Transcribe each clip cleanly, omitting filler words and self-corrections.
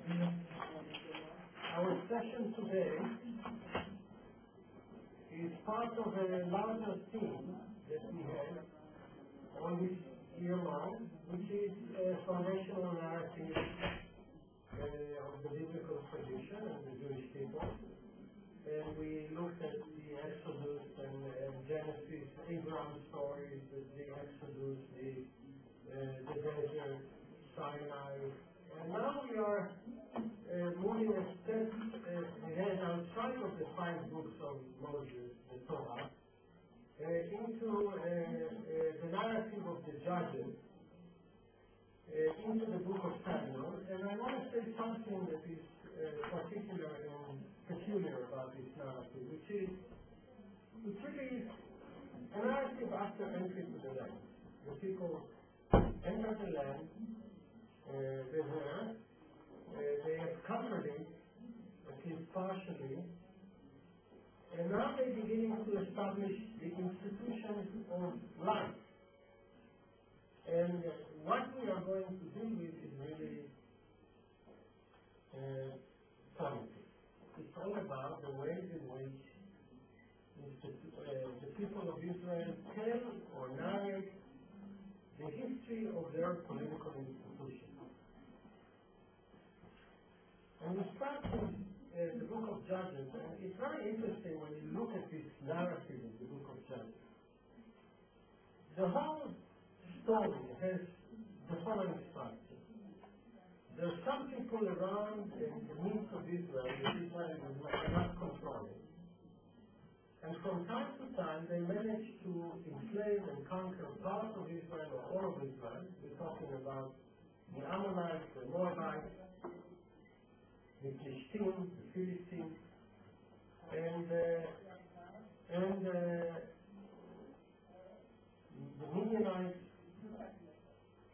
Our session today is part of a larger theme that we have all this year long, which is a foundational narrative of the biblical tradition and the Jewish people. And we looked at the Exodus and Genesis, Abraham's stories, the Exodus, the desert, Sinai. And now we are moving a step ahead outside of the 5 books of Moses, the Torah, into the narrative of the Judges, into the book of Samuel. And I want to say something that is particular and peculiar about this narrative, which really is a narrative after entry to the land. The people enter the land, they have conquered it, at least partially, and now they're beginning to establish the institutions of life. And what we are going to deal with is really politics. It's all about the ways in which the people of Israel tell or narrate the history of their political institutions. And we start with the book of Judges, and it's very interesting when you look at this narrative of the book of Judges. The whole story has the following structure. There are some people around in the midst of Israel that Israel is not controlling. And from time to time, they manage to enslave and conquer part of Israel or all of Israel. We're talking about the Ammonites, the Moabites, the Plishtim, the Philistines, and the Midianites,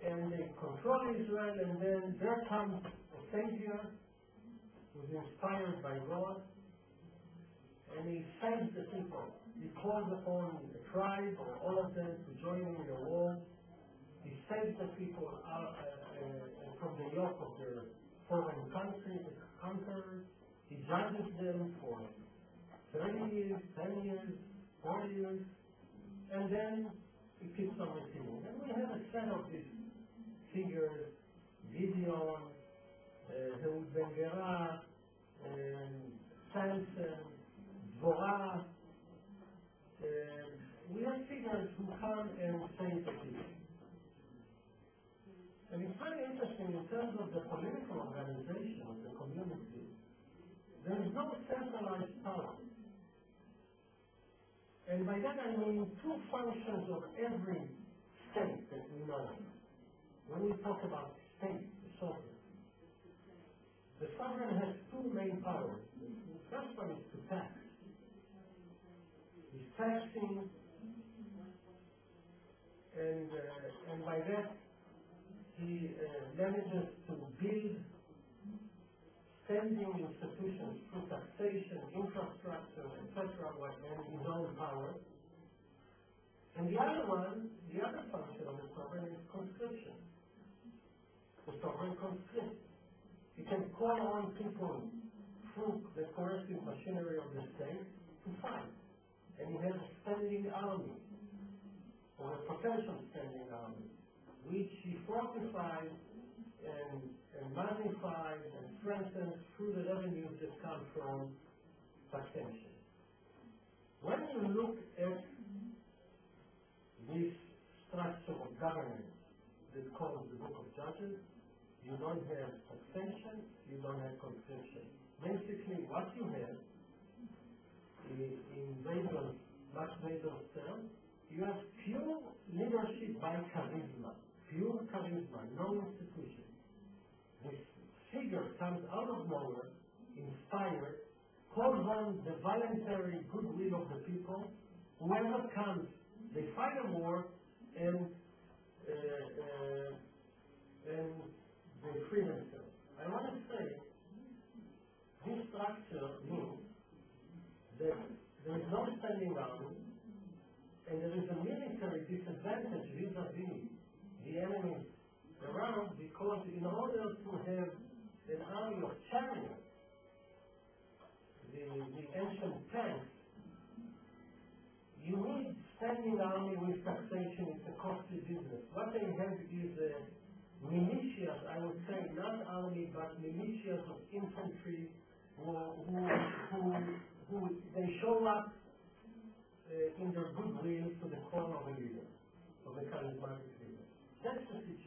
and they control Israel, and then there comes a Savior who is inspired by God, and he saves the people. He calls upon the tribe or all of them to join him in the war. He saves the people from the yoke of their foreign country, the conquerors. He judges them for 30 years, 10 years, 40 years, and then he keeps on receiving. And we have a set of these figures: Gideon, Ehud ben Gera, Samson, Dvorah. We have figures who come and save the people. And it's very interesting in terms of the political organization of the community. There is no centralized power. And by that I mean 2 functions of every state that we know of. When we talk about state, the sovereign has 2 main powers. The first one is to tax. He's taxing, and by that he manages to build standing institutions through taxation, infrastructure, etc., and his own power. And the other function of the sovereign is conscription. The sovereign conscripts. He can call on people through the coercive machinery of the state to fight. And he has a standing army, or a potential standing army, which he fortifies and magnifies and strengthens through the revenues that come from taxation. When you look at this structure of governance that calls the book of Judges, you don't have taxation, you don't have conscription. Basically, what you have is, in Max Weber's term, you have pure leadership by charisma. Pure charisma, no institution. This figure comes out of nowhere, inspired, calls on the voluntary goodwill of the people. Whoever comes, they fight a war, and they free themselves. I want to say, this structure means that there is no standing army, and there is a military disadvantage vis-a-vis the enemies around, because in order to have an army of ancient tanks, you need standing army with taxation. It's a costly business. What they have is militias, I would say, not army, but militias of infantry who they show up in their goodwill to the call of a leader, of a charismatic leader. That's the situation.